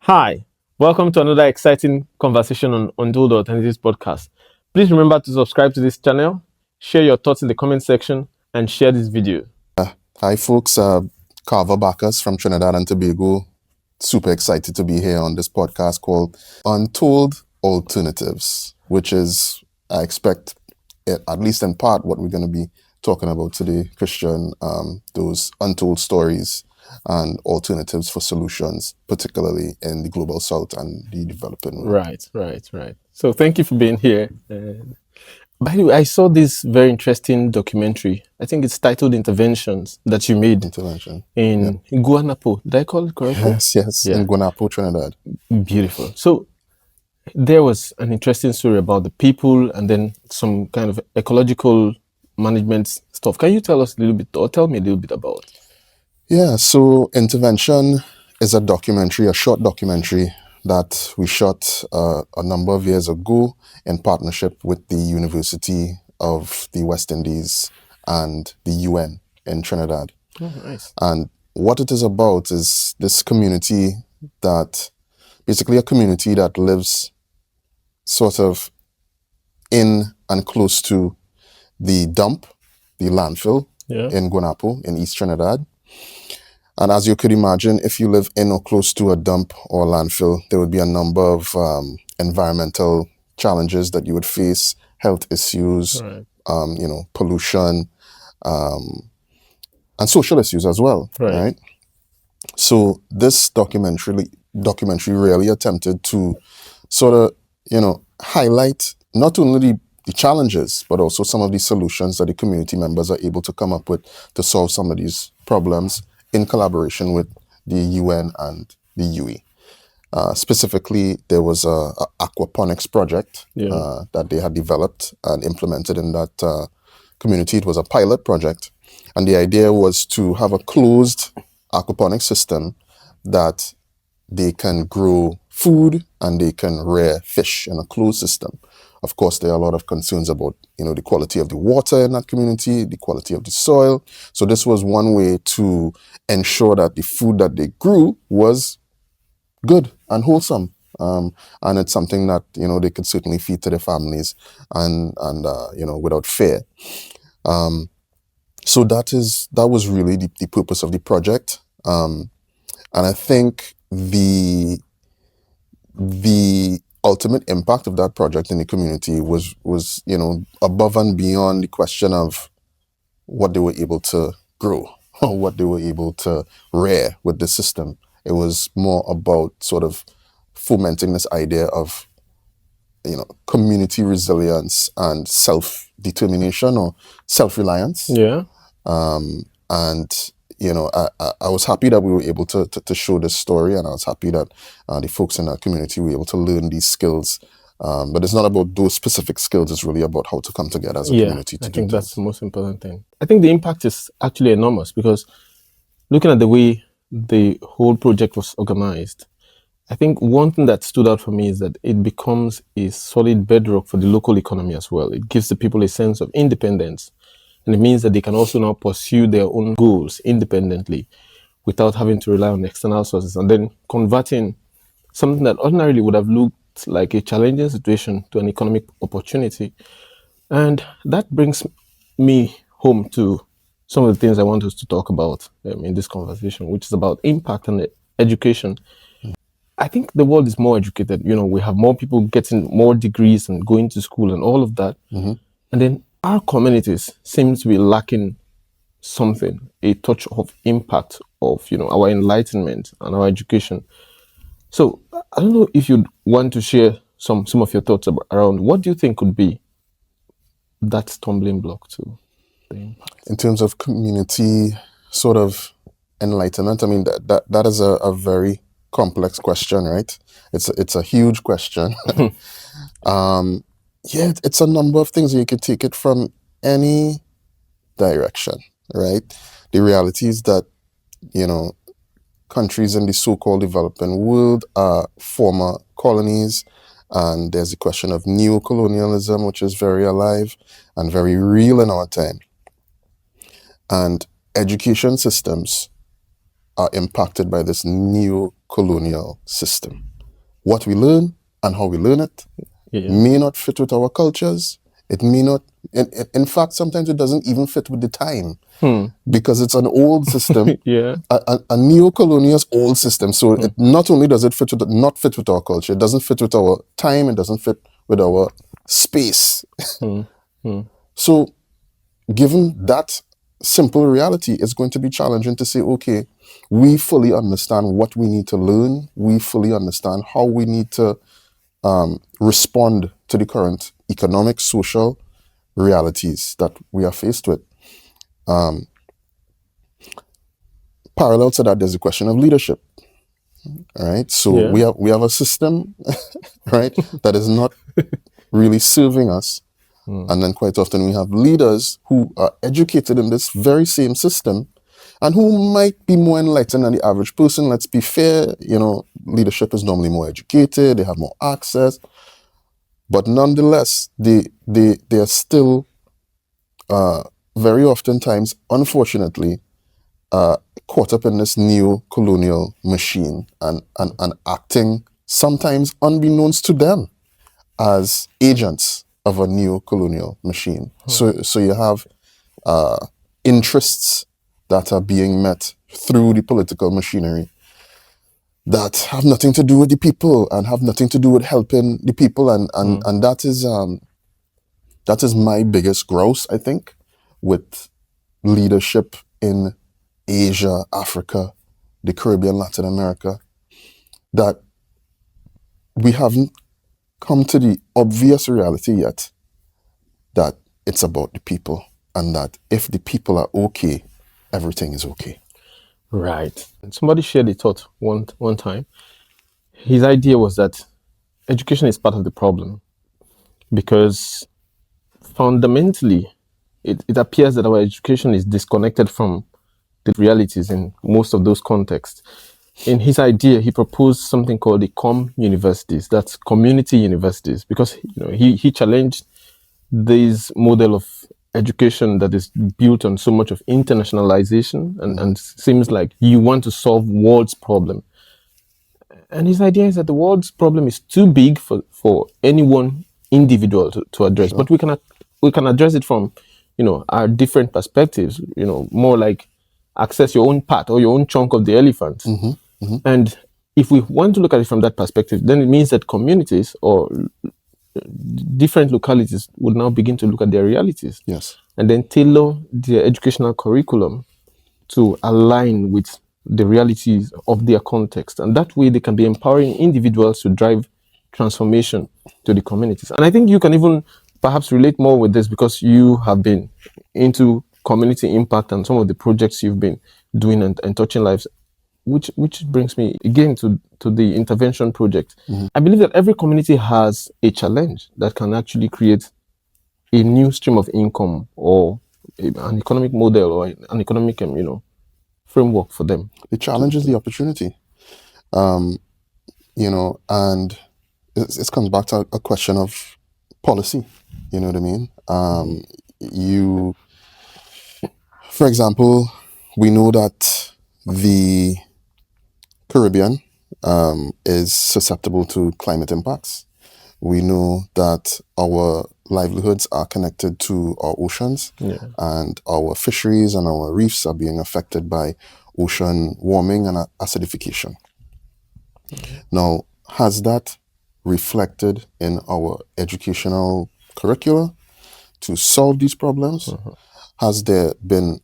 Hi, welcome to another exciting conversation on Untold Alternatives podcast. Please remember to subscribe to this channel, share your thoughts in the comment section, and share this video. Hi folks, Carver Bacchus from Trinidad and Tobago. Super excited to be here on this podcast called Untold Alternatives, which is, I expect, at least in part, what we're going to be talking about today, Christian, those untold stories and alternatives for solutions, particularly in the global south and the developing world. Right. So thank you for being here. By the way, I saw this very interesting documentary. I think it's titled Interventions that you made Intervention. in Guanapo. Did I call it correctly? Yes, in Guanapo, Trinidad. Beautiful. So there was an interesting story about the people and then some kind of ecological management stuff. Can you tell us a little bit, or tell me a little bit about? Yeah, so Intervention is a documentary, a short documentary that we shot a number of years ago in partnership with the University of the West Indies and the UN in Trinidad. Oh, nice. And what it is about is this community that, basically a community that lives sort of in and close to the dump, the landfill in Guanapo in East Trinidad. And as you could imagine, if you live in or close to a dump or landfill, there would be a number of environmental challenges that you would face, health issues, pollution, and social issues as well, right? So this documentary really attempted to sort of, highlight not only the challenges, but also some of the solutions that the community members are able to come up with to solve some of these problems in collaboration with the UN and the UE. Specifically, there was a aquaponics project that they had developed and implemented in that community. It was a pilot project, and the idea was to have a closed aquaponics system that they can grow food and they can rear fish in a closed system. Of course, there are a lot of concerns about, the quality of the water in that community, the quality of the soil. So this was one way to ensure that the food that they grew was good and wholesome. And it's something that, they could certainly feed to their families and without fear. So that was really the purpose of the project. And I think the ultimate impact of that project in the community was above and beyond the question of what they were able to grow or what they were able to rear with the system. It was more about sort of fomenting this idea of community resilience and self-determination or self-reliance. And I was happy that we were able to show this story, and I was happy that the folks in our community were able to learn these skills. But it's not about those specific skills, it's really about how to come together as a community to do I think that's the most important thing. I think the impact is actually enormous because looking at the way the whole project was organized, I think one thing that stood out for me is that it becomes a solid bedrock for the local economy as well. It gives the people a sense of independence. And it means that they can also now pursue their own goals independently without having to rely on external sources, and then converting something that ordinarily would have looked like a challenging situation to an economic opportunity. And that brings me home to some of the things I want us to talk about in this conversation, which is about impact and education. I think the world is more educated. We have more people getting more degrees and going to school and all of that. And then our communities seem to be lacking something, a touch of impact of, our enlightenment and our education. So I don't know if you'd want to share some of your thoughts around what do you think could be that stumbling block to the impact? In terms of community sort of enlightenment, I mean, that is a very complex question, right? It's a huge question. It's a number of things. You could take it from any direction, right? The reality is that, countries in the so-called developing world are former colonies, and there's the question of neo-colonialism, which is very alive and very real in our time. And education systems are impacted by this neo-colonial system. What we learn and how we learn it may not fit with our cultures. It may not, in fact, sometimes it doesn't even fit with the time because it's an old system, a neo-colonial old system. So it not only does it not fit with our culture, it doesn't fit with our time, it doesn't fit with our space. So given that simple reality, it's going to be challenging to say, okay, we fully understand what we need to learn. We fully understand how we need to respond to the current economic, social realities that we are faced with. Parallel to that, there's a question of leadership. All right, so we have a system, right, that is not really serving us. And then quite often we have leaders who are educated in this very same system and who might be more enlightened than the average person. Let's be fair, leadership is normally more educated, they have more access, but nonetheless, they are still very oftentimes, unfortunately, caught up in this neo-colonial machine and acting sometimes unbeknownst to them as agents of a neo-colonial machine. So you have interests that are being met through the political machinery that have nothing to do with the people and have nothing to do with helping the people, and that is my biggest grouse, I think, with leadership in Asia, Africa, the Caribbean, Latin America, that we haven't come to the obvious reality yet that it's about the people, and that if the people are okay, everything is okay. Right. Somebody shared a thought one time. His idea was that education is part of the problem because fundamentally it appears that our education is disconnected from the realities in most of those contexts. In his idea, he proposed something called the universities, that's community universities, because he challenged this model of education that is built on so much of internationalization and seems like you want to solve world's problem. And his idea is that the world's problem is too big for any one individual to address. Sure. But we can address it from, our different perspectives, more like access your own part or your own chunk of the elephant. And if we want to look at it from that perspective, then it means that communities or different localities would now begin to look at their realities. Yes. And then tailor their educational curriculum to align with the realities of their context. And that way they can be empowering individuals to drive transformation to the communities. And I think you can even perhaps relate more with this because you have been into community impact and some of the projects you've been doing and touching lives, which brings me again to the intervention project. I believe that every community has a challenge that can actually create a new stream of income or an economic model or an economic, framework for them. The challenge is the opportunity, and it comes back to a question of policy. You know what I mean? For example, we know that the Caribbean is susceptible to climate impacts. We know that our livelihoods are connected to our oceans, and our fisheries and our reefs are being affected by ocean warming and acidification. Now, has that reflected in our educational curricula to solve these problems? Has there been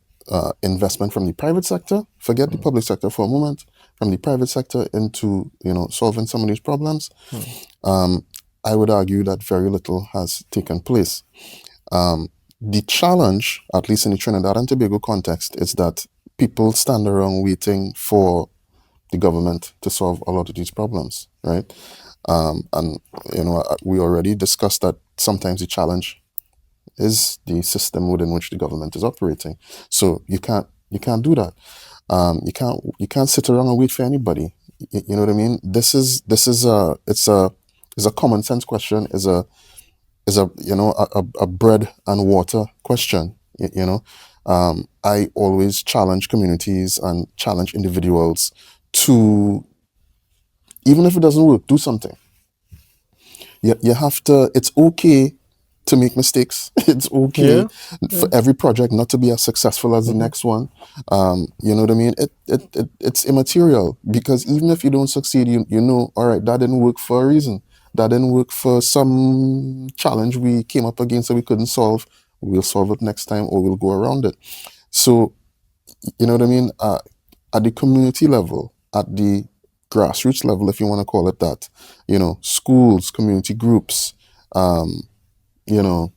investment from the private sector? Forget the public sector for a moment. From the private sector into solving some of these problems? I would argue that very little has taken place. The challenge, at least in the Trinidad and Tobago context, is that people stand around waiting for the government to solve a lot of these problems, right? And we already discussed that sometimes the challenge is the system within which the government is operating. So you can't do that. You can't sit around and wait for anybody. You know what I mean? It's a common sense question. Is a bread and water question. I always challenge communities and challenge individuals to, even if it doesn't work, do something. You have to, it's okay to make mistakes. It's okay for every project not to be as successful as the next one. You know what I mean? It's immaterial, because even if you don't succeed, you know, all right, that didn't work for a reason. That didn't work for some challenge we came up against that we couldn't solve. We'll solve it next time, or we'll go around it. So, you know what I mean? At the community level, at the grassroots level, if you want to call it that, you know, schools, community groups, you know,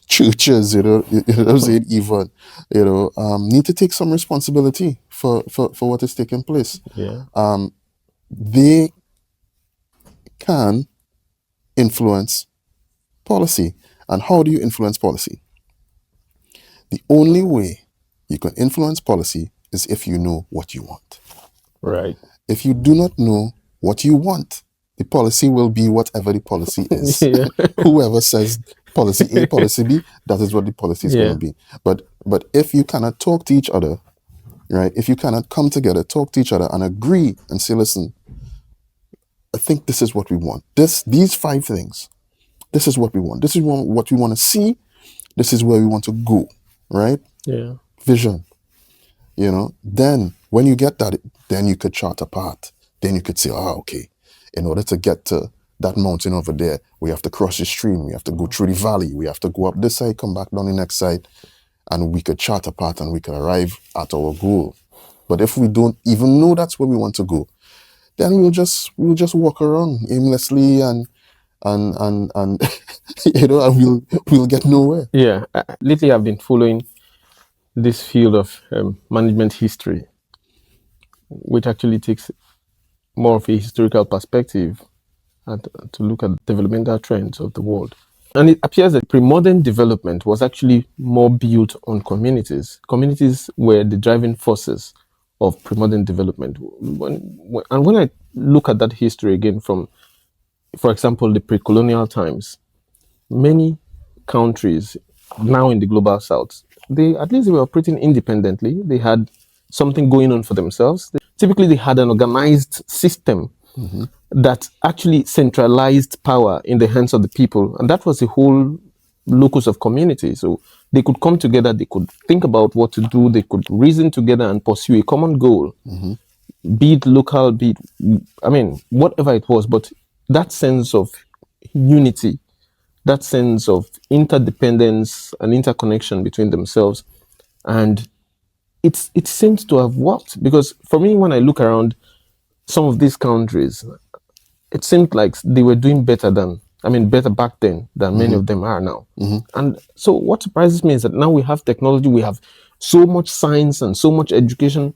churches, you know what I'm saying, even, you know, need to take some responsibility for what is taking place. Yeah. They can influence policy. And how do you influence policy? The only way you can influence policy is if you know what you want. Right. If you do not know what you want, the policy will be whatever the policy is. Whoever says policy A, policy B, that is what the policy is going to be. But if you cannot talk to each other, right? If you cannot come together, talk to each other, and agree and say, listen, I think this is what we want. These 5 things. This is what we want. This is what we want to see. This is where we want to go, right? Yeah. Vision. You know, then when you get that, then you could chart a path. Then you could say, okay, in order to get to that mountain over there, we have to cross the stream, we have to go through the valley, we have to go up this side, come back down the next side, and we could chart a path and we could arrive at our goal. But if we don't even know that's where we want to go, then we'll just walk around aimlessly and you know, and we'll get nowhere. Yeah. Lately, I've been following this field of management history, which actually takes more of a historical perspective to look at developmental trends of the world. And it appears that pre-modern development was actually more built on communities. Communities were the driving forces of pre-modern development. When I look at that history again from, for example, the pre-colonial times, many countries now in the global south, they were operating independently. They had something going on for themselves. Typically, they had an organized system that actually centralized power in the hands of the people. And that was the whole locus of community. So they could come together, they could think about what to do, they could reason together and pursue a common goal, be it local, be it, I mean, whatever it was. But that sense of unity, that sense of interdependence and interconnection between themselves, and it seems to have worked. Because for me, when I look around some of these countries, it seemed like they were doing better back then than many of them are now. And so what surprises me is that now we have technology, we have so much science and so much education,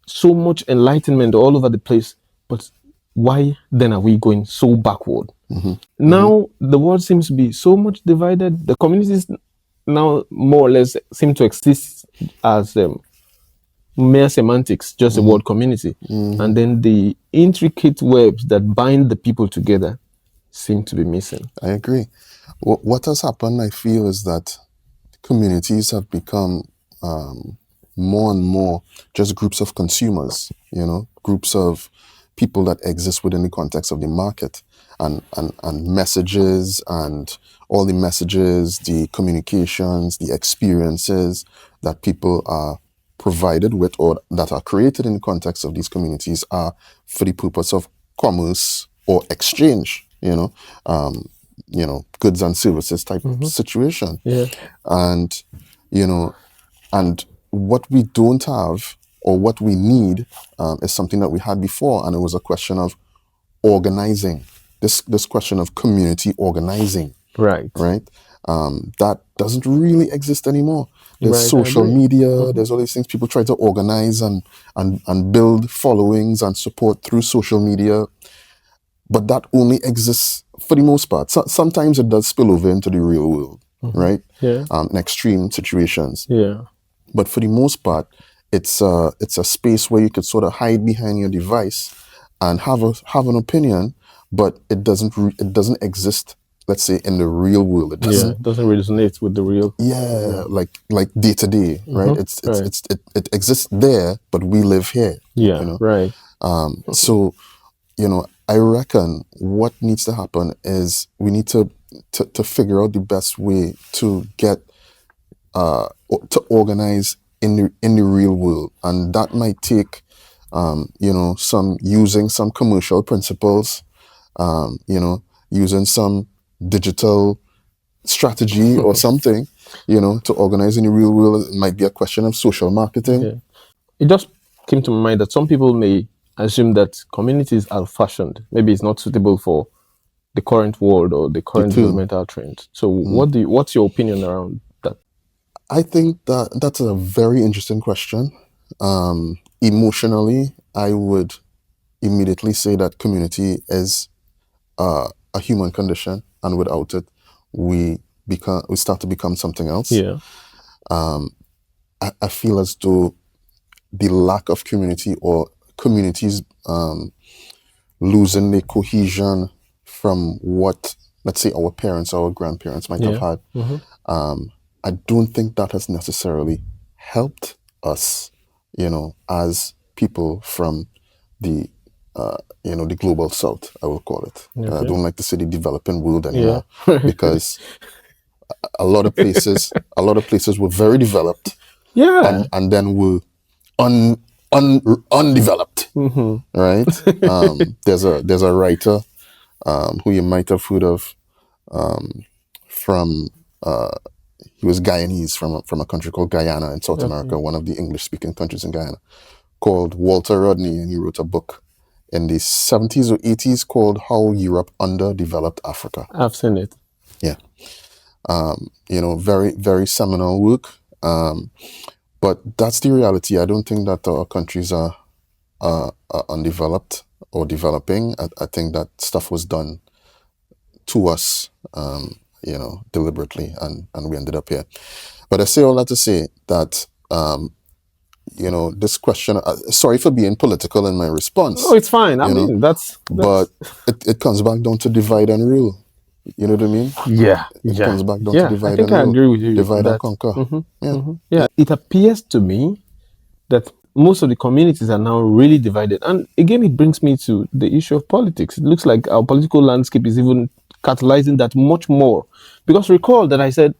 so much enlightenment all over the place. But why then are we going so backward? Now the world seems to be so much divided. The communities now more or less seem to exist as mere semantics, just the word community. And then the intricate webs that bind the people together seem to be missing. I agree. What has happened, I feel, is that communities have become more and more just groups of consumers, you know, groups of people that exist within the context of the market, and messages and all the messages, the communications, the experiences that people are provided with or that are created in the context of these communities are for the purpose of commerce or exchange, you know, goods and services type situation. Yeah. And, you know, and what we don't have or what we need is something that we had before, and it was a question of organizing, this question of community organizing. Right. That doesn't really exist anymore. There's social media, there's all these things people try to organize and build followings and support through social media, but that only exists for the most part. Sometimes it does spill over into the real world, right? Yeah. In extreme situations. Yeah. But for the most part, it's a space where you could sort of hide behind your device and have an opinion, but it doesn't exist let's say in the real world. It doesn't. It doesn't resonate with the real. Yeah, like day to day, right? It exists there, but we live here. Yeah, right. So, I reckon what needs to happen is we need to figure out the best way to get to organize in the real world, and that might take some using some commercial principles, using some digital strategy or something, to organize in the real world. It might be a question of social marketing. Yeah. It just came to my mind that some people may assume that communities are fashioned. Maybe it's not suitable for the current world or the current developmental trends. So what's your opinion around that? I think that's a very interesting question. Emotionally, I would immediately say that community is a human condition, and without it, we start to become something else. Yeah. I feel as though the lack of community or communities losing the cohesion from what, let's say, our parents or our grandparents might have had. I don't think that has necessarily helped us, as people from the the global south, I will call it. I don't like to say the developing world anymore, because a lot of places were very developed, and then were undeveloped, right? There's a writer who you might have heard of, from he was Guyanese, from a country called Guyana in South America, one of the English-speaking countries in Guyana, called Walter Rodney, and he wrote a book in the 70s or 80s called How Europe Underdeveloped Africa. I've seen it. Yeah. Very, very seminal work. But that's the reality. I don't think that our countries are undeveloped or developing. I think that stuff was done to us, deliberately, and we ended up here. But I say all that to say that, this question, sorry for being political in my response. Oh, it's fine. I mean, that's... But it comes back down to divide and rule. You know what I mean? Yeah. It comes back down to divide and rule. I agree with you. Divide and conquer. Yeah. It appears to me that most of the communities are now really divided. And again, it brings me to the issue of politics. It looks like our political landscape is even catalyzing that much more. Because recall that I said,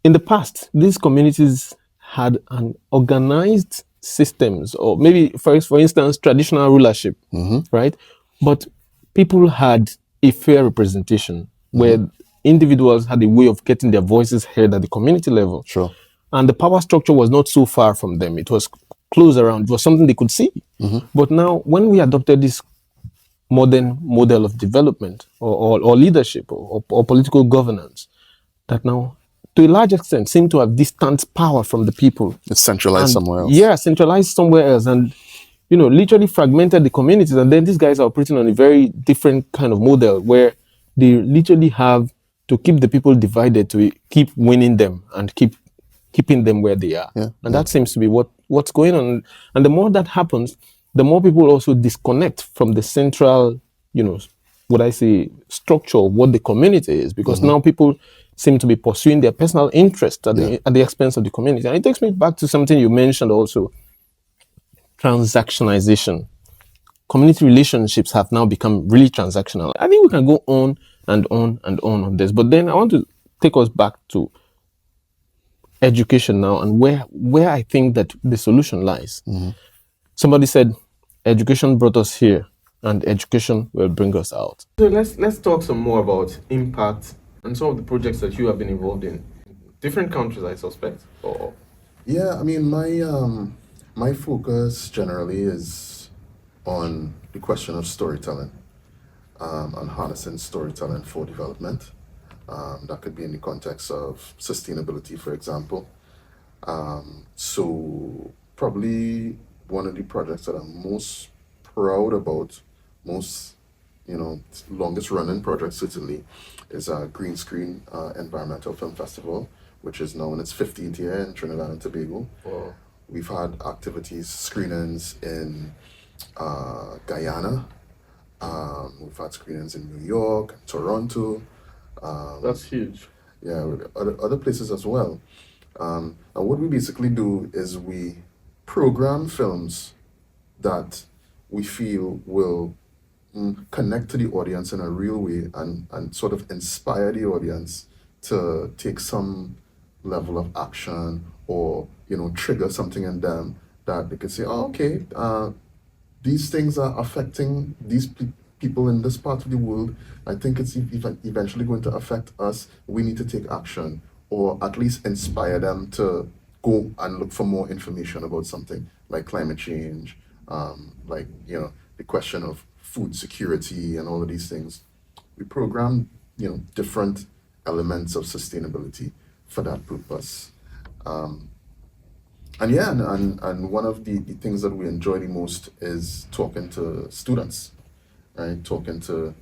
in the past, these communities had an organized systems, or maybe, for instance, traditional rulership, right? But people had a fair representation where individuals had a way of getting their voices heard at the community level. Sure. And the power structure was not so far from them. It was close around. It was something they could see. But now, when we adopted this modern model of development or leadership or political governance, that now, to a large extent, seem to have distanced power from the people. It's centralized somewhere else. Yeah, centralized somewhere else. And, literally fragmented the communities. And then these guys are operating on a very different kind of model where they literally have to keep the people divided to keep winning them and keeping them where they are. And that seems to be what's going on. And the more that happens, the more people also disconnect from the central, would I say, structure of what the community is. Because now people seem to be pursuing their personal interest at the expense of the community. And it takes me back to something you mentioned also, transactionalization. Community relationships have now become really transactional. I think we can go on and on this, but then I want to take us back to education now, and where I think that the solution lies. Somebody said, education brought us here, and education will bring us out. So let's talk some more about impact and some of the projects that you have been involved in different countries, I suspect. Yeah, I mean, my focus generally is on the question of storytelling, and harnessing storytelling for development. That could be in the context of sustainability, for example. So probably one of the projects that I'm most proud about, longest running project certainly, is a Green Screen Environmental Film Festival, which is now in its 15th year in Trinidad and Tobago. Wow. We've had activities, screenings in Guyana. We've had screenings in New York, Toronto, That's huge. Yeah, with other places as well. And what we basically do is we program films that we feel will connect to the audience in a real way and sort of inspire the audience to take some level of action or, trigger something in them that they could say, oh, okay, these things are affecting these people in this part of the world. I think it's eventually going to affect us. We need to take action, or at least inspire them to go and look for more information about something like climate change, like the question of food security and all of these things. We program different elements of sustainability for that purpose. And yeah, and one of the things that we enjoy the most is talking to students, right? Talking to,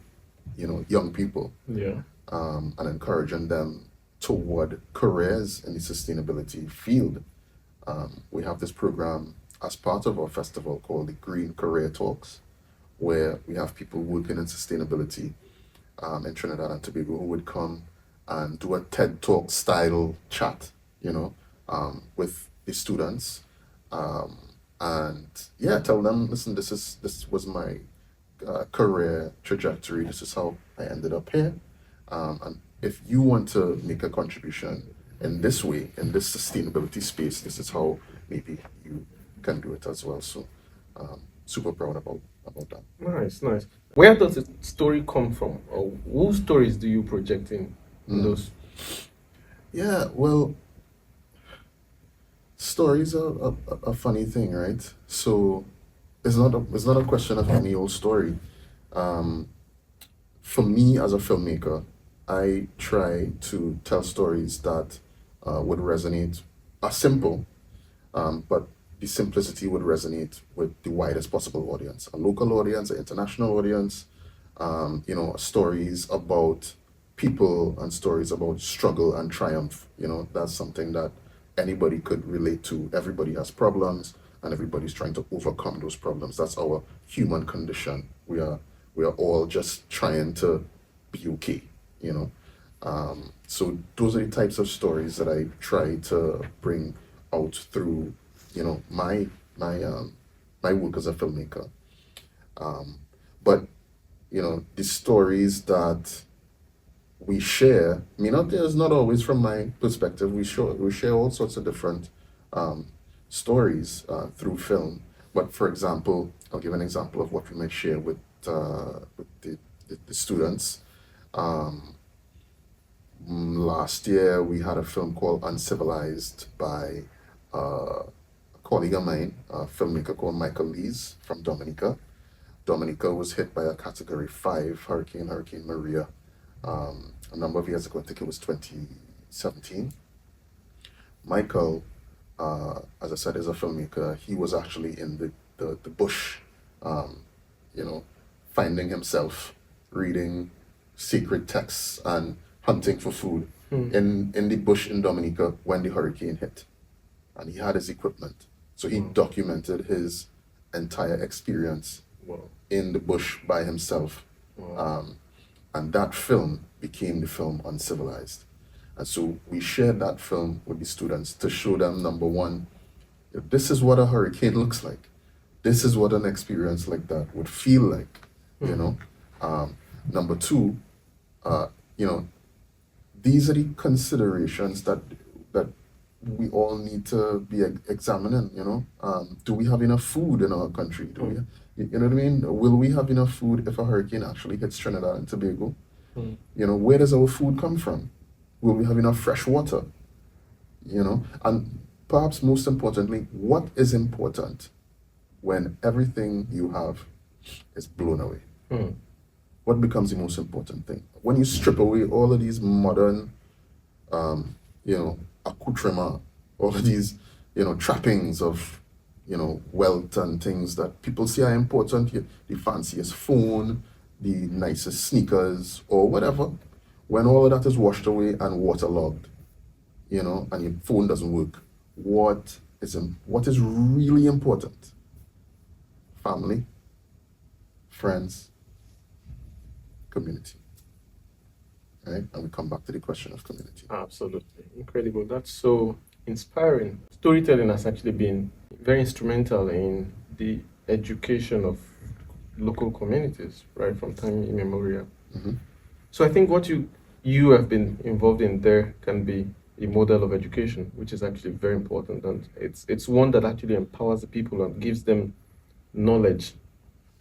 young people, Yeah. and encouraging them toward careers in the sustainability field. We have this program as part of our festival called the Green Career Talks, where we have people working in sustainability in Trinidad and Tobago who would come and do a TED Talk style chat, with the students, and yeah, tell them, listen, this was my career trajectory. This is how I ended up here, and if you want to make a contribution in this way, in this sustainability space, this is how maybe you can do it as well. So, super proud about that. Nice, nice. Where does the story come from, or whose stories do you project in those? Yeah, well, stories are a funny thing, right? So it's not a question of any old story. For me as a filmmaker, I try to tell stories that would resonate, are simple, but the simplicity would resonate with the widest possible audience, a local audience, an international audience. Stories about people and stories about struggle and triumph. That's something that anybody could relate to. Everybody has problems, and everybody's trying to overcome those problems. That's our human condition. We are all just trying to be okay. You know. So those are the types of stories that I try to bring out through, my work as a filmmaker. But the stories that we share, not there's not always from my perspective. We share all sorts of different stories through film. But for example, I'll give an example of what we might share with the students. Last year, we had a film called Uncivilized by a colleague of mine, a filmmaker called Michael Lees from Dominica. Dominica was hit by a Category 5 hurricane, Hurricane Maria, a number of years ago. I think it was 2017. Michael, as I said, is a filmmaker. He was actually in the bush, you know, finding himself, reading sacred texts and hunting for food in the bush in Dominica when the hurricane hit. And he had his equipment. So he documented his entire experience in the bush by himself. And that film became the film Uncivilized. And so we shared that film with the students to show them, number one, this is what a hurricane looks like. This is what an experience like that would feel like, you know. Number two, these are the considerations that we all need to be examining. Do we have enough food in our country? Do we, you know what I mean? Will we have enough food if a hurricane actually hits Trinidad and Tobago? Where does our food come from? Will we have enough fresh water? And perhaps most importantly, what is important when everything you have is blown away? What becomes the most important thing? When you strip away all of these modern, accoutrement, all of these, trappings of, wealth and things that people say are important, the fanciest phone, the nicest sneakers, or whatever, when all of that is washed away and waterlogged, and your phone doesn't work, what is really important? Family, friends, community. right? And we come back to the question of community. Absolutely. Incredible. That's so inspiring. Storytelling has actually been very instrumental in the education of local communities, right, from time immemorial. Mm-hmm. So I think what you have been involved in there can be a model of education, which is actually very important, and it's one that actually empowers the people and gives them knowledge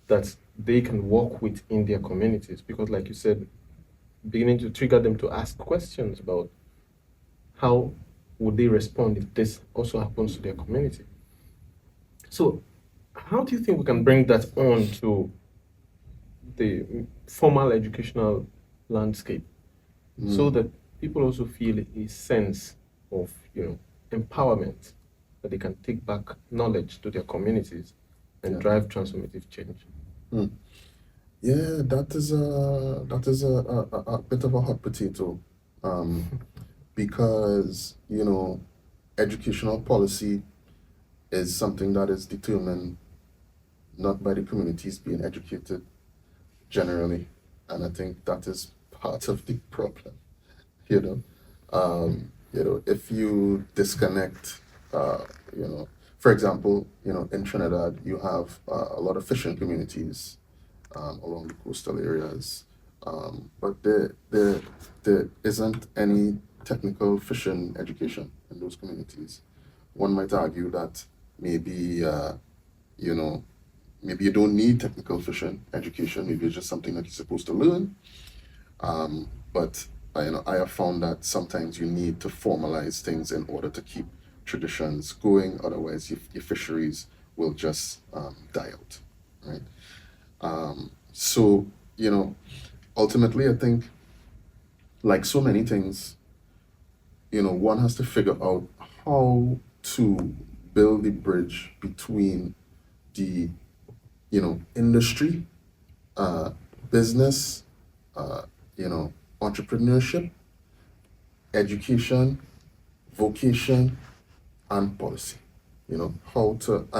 that they can work with in their communities. Because, like you said, beginning to trigger them to ask questions about how would they respond if this also happens to their community. So, how do you think we can bring that on to the formal educational landscape so that people also feel a sense of, empowerment, that they can take back knowledge to their communities and drive transformative change? Yeah, that is a bit of a hot potato, because educational policy is something that is determined not by the communities being educated generally, and I think that is part of the problem. You know, if you disconnect, for example, in Trinidad, you have a lot of fishing communities along the coastal areas, but there isn't any technical fishing education in those communities. One might argue that maybe, you know, maybe you don't need technical fishing education. Maybe it's just something that you're supposed to learn. But I have found that sometimes you need to formalize things in order to keep traditions going. Otherwise, your fisheries will just die out, right? So ultimately, I think, like so many things, one has to figure out how to build the bridge between the industry, business, uh, entrepreneurship, education, vocation, and policy. And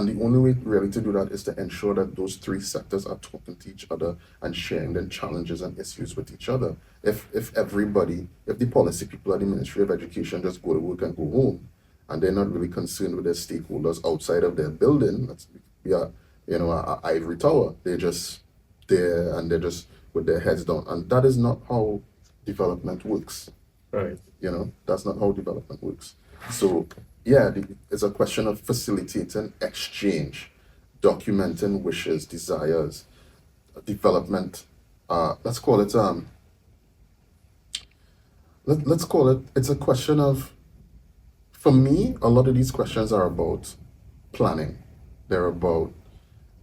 the only way really to do that is to ensure that those three sectors are talking to each other and sharing their challenges and issues with each other. If the policy people at the Ministry of Education just go to work and go home, and they're not really concerned with their stakeholders outside of their building, that's a ivory tower. They're just there and they're just with their heads down, and that is not how development works. Right. That's not how development works. So, yeah, it's a question of facilitating exchange, documenting wishes, desires, development. Let's call it let's call it. It's a question of, for me, a lot of these questions are about planning. They're about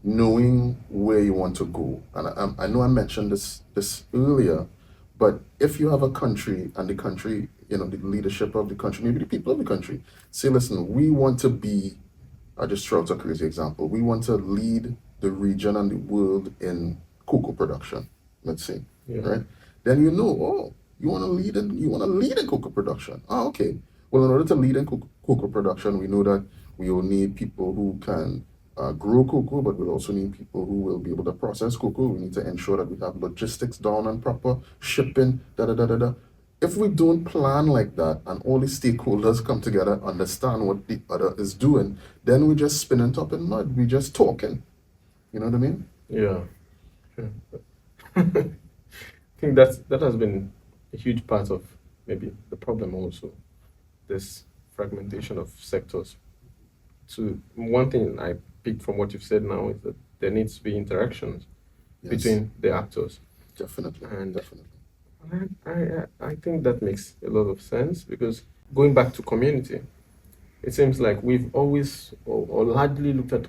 knowing where you want to go. And I know I mentioned this earlier, but if you have a country and the country, the leadership of the country, maybe the people of the country, say, listen, we want to be, I just throw out a crazy example, we want to lead the region and the world in cocoa production, let's say, right? Then you want to lead in cocoa production. Okay. Well, in order to lead in cocoa production, we know that we will need people who can grow cocoa, but we'll also need people who will be able to process cocoa. We need to ensure that we have logistics down and proper shipping, da da da da da. If we don't plan like that and all the stakeholders come together, understand what the other is doing, then we just spinning top in mud. We just talking. You know what I mean? Yeah. Sure. I think that has been a huge part of maybe the problem also, this fragmentation of sectors. So one thing I picked from what you've said now is that there needs to be interactions between the actors. Definitely. And definitely. I think that makes a lot of sense, because going back to community, it seems like we've always or largely looked at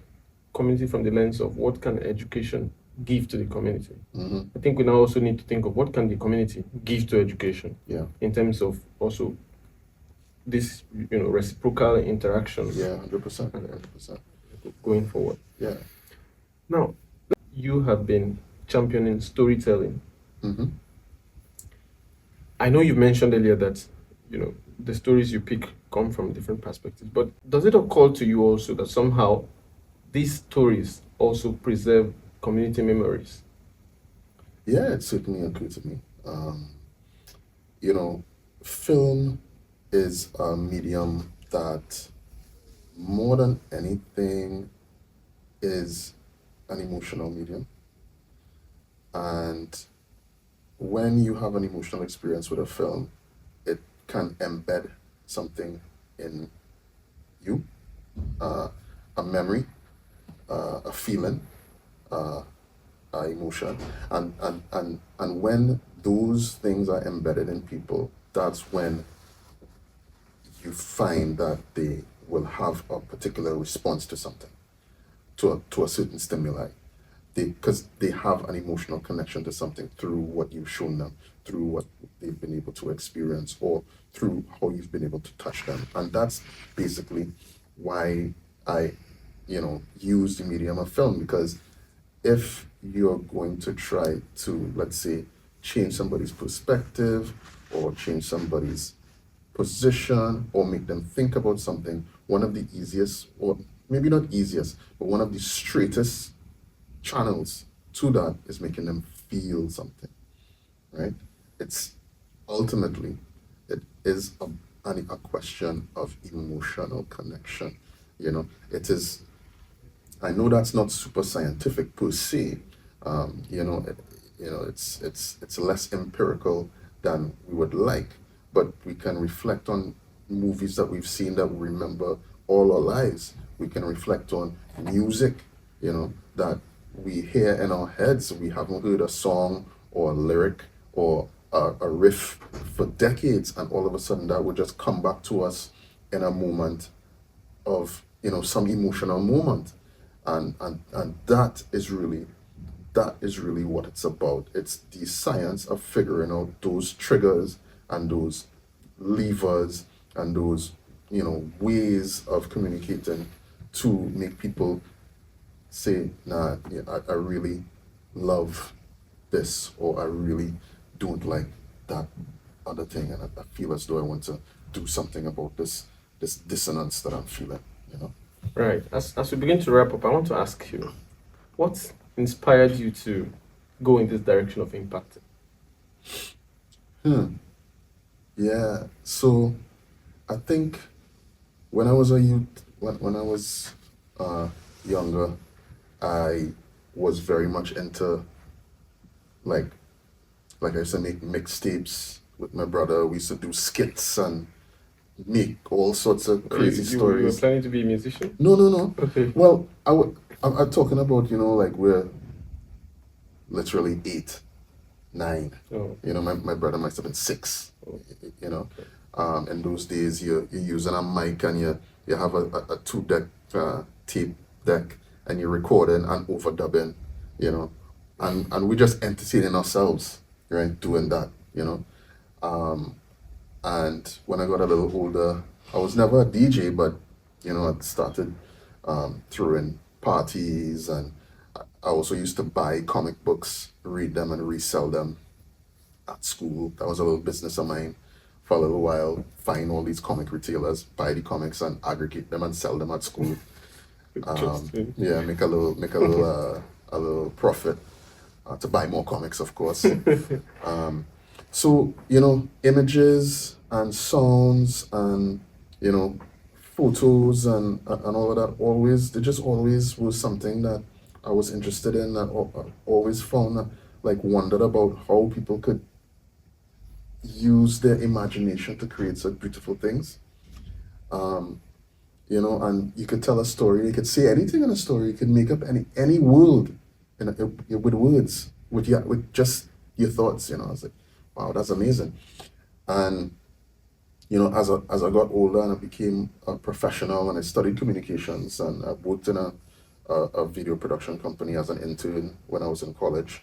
community from the lens of what can education give to the community. I think we now also need to think of what can the community give to education, in terms of also this reciprocal interaction. 100%. Going forward. Yeah. Now, you have been championing storytelling. I know you mentioned earlier that the stories you pick come from different perspectives, but does it occur to you also that somehow these stories also preserve community memories? Yeah, it certainly occurred to me. you know, film is a medium that more than anything is an emotional medium. And when you have an emotional experience with a film, it can embed something in you, a memory, a feeling, emotion. And when those things are embedded in people, that's when you find that they will have a particular response to something, to a certain stimuli. Because they have an emotional connection to something through what you've shown them, through what they've been able to experience, or through how you've been able to touch them. And that's basically why I, use the medium of film, because if you're going to try to, let's say, change somebody's perspective or change somebody's position or make them think about something, one of the easiest, or maybe not easiest, but one of the straightest channels to that is making them feel something, right? It's ultimately, it is a question of emotional connection. It is, I know that's not super scientific per se. It's less empirical than we would like, but we can reflect on movies that we've seen that we remember all our lives. We can reflect on music, that we hear in our heads. We haven't heard a song or a lyric or a riff for decades, and all of a sudden that would just come back to us in a moment of some emotional moment, and that is really what it's about. It's the science of figuring out those triggers and those levers and those ways of communicating to make people say, nah, yeah, I really love this, or I really don't like that other thing, and I feel as though I want to do something about this dissonance that I'm feeling, you know. Right. As we begin to wrap up, I want to ask you, what inspired you to go in this direction of impact? Yeah. So I think when I was a youth, when I was younger, I was very much into, like I said, make mixtapes with my brother. We used to do skits and make all sorts of Oh, you, crazy you were stories. planning to be a musician? No, no, no. Okay. Well, I'm talking about, like we're literally 8, 9. Oh, My brother must have been 6. oh, You know, okay. in those days, you're using a mic, and you have a 2 deck tape deck, and you're recording and overdubbing, you know, and we're just entertaining ourselves, right, doing that, And when I got a little older, I was never a DJ, but I started throwing parties, and I also used to buy comic books, read them, and resell them at school. That was a little business of mine for a little while. Find all these comic retailers, buy the comics, and aggregate them and sell them at school. Interesting. Yeah, make a little profit, to buy more comics, of course. So, images and sounds and, photos and all of that, they just always was something that I was interested in, that I always found, like, wondered about how people could use their imagination to create such beautiful things. And you could tell a story, you could say anything in a story, you could make up any world with words, with just your thoughts. I was like, wow, that's amazing. And as I got older and I became a professional, and I studied communications, and I worked in a video production company as an intern when I was in college.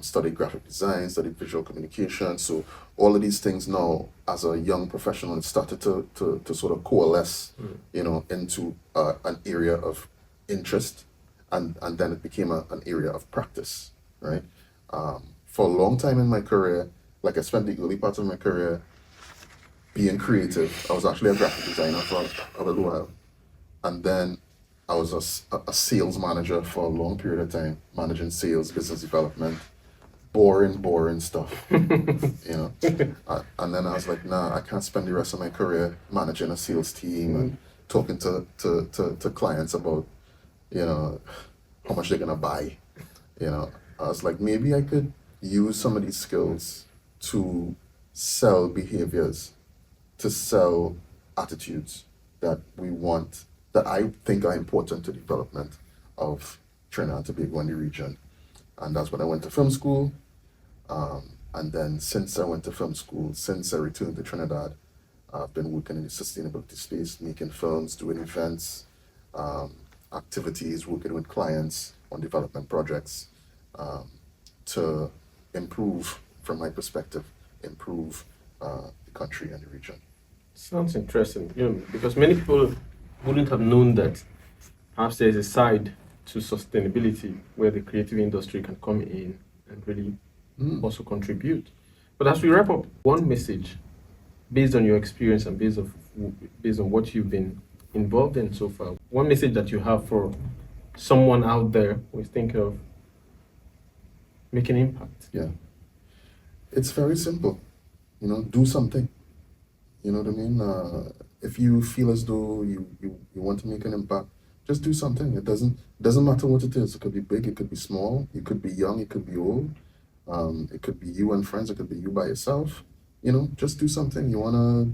Studied graphic design, studied visual communication. So all of these things now, as a young professional, it started to sort of coalesce, into an area of interest, and then it became an area of practice, right? For a long time in my career, like I spent the early part of my career being creative. I was actually a graphic designer for a little while, and then I was a sales manager for a long period of time, managing sales, business development, boring stuff, you know. And then I was like, nah, I can't spend the rest of my career managing a sales team and talking to clients about, you know, how much they're gonna buy. You know, I was like, maybe I could use some of these skills to sell behaviors, to sell attitudes that we want, that I think are important to the development of Trinidad and Tobago and the region. And that's when I went to film school. And then since I went to film school, since I returned to Trinidad, I've been working in the sustainability space, making films, doing events, activities, working with clients on development projects, to improve, from my perspective, improve the country and the region. Sounds interesting, because many people wouldn't have known that perhaps there's a side to sustainability where the creative industry can come in and really also contribute. But as we wrap up, one message based on your experience and based on what you've been involved in so far, one message that you have for someone out there who is thinking of making impact. Yeah. It's very simple. Do something. You know what I mean? If you feel as though you want to make an impact, just do something. It doesn't matter what it is. It could be big, it could be small, it could be young, it could be old. It could be you and friends, it could be you by yourself. Just do something. You wanna,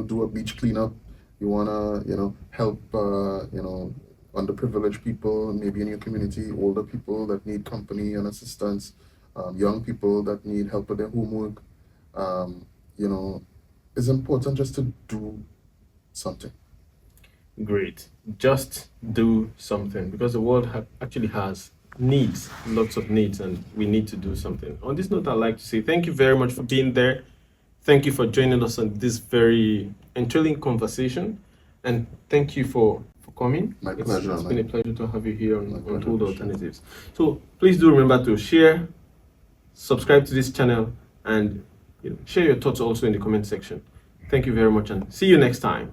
do a beach cleanup. You wanna, help, underprivileged people, maybe in your community, older people that need company and assistance, young people that need help with their homework. It's important just to do something. Great. Just do something, because the world actually has needs, lots of needs, and we need to do something. On this note, I'd like to say thank you very much for being there. Thank you for joining us on this very thrilling conversation, and thank you for coming. My pleasure. It's been a pleasure to have you here on Told Alternatives. So please do remember to share, subscribe to this channel, and share your thoughts also in the comment section. Thank you very much, and see you next time.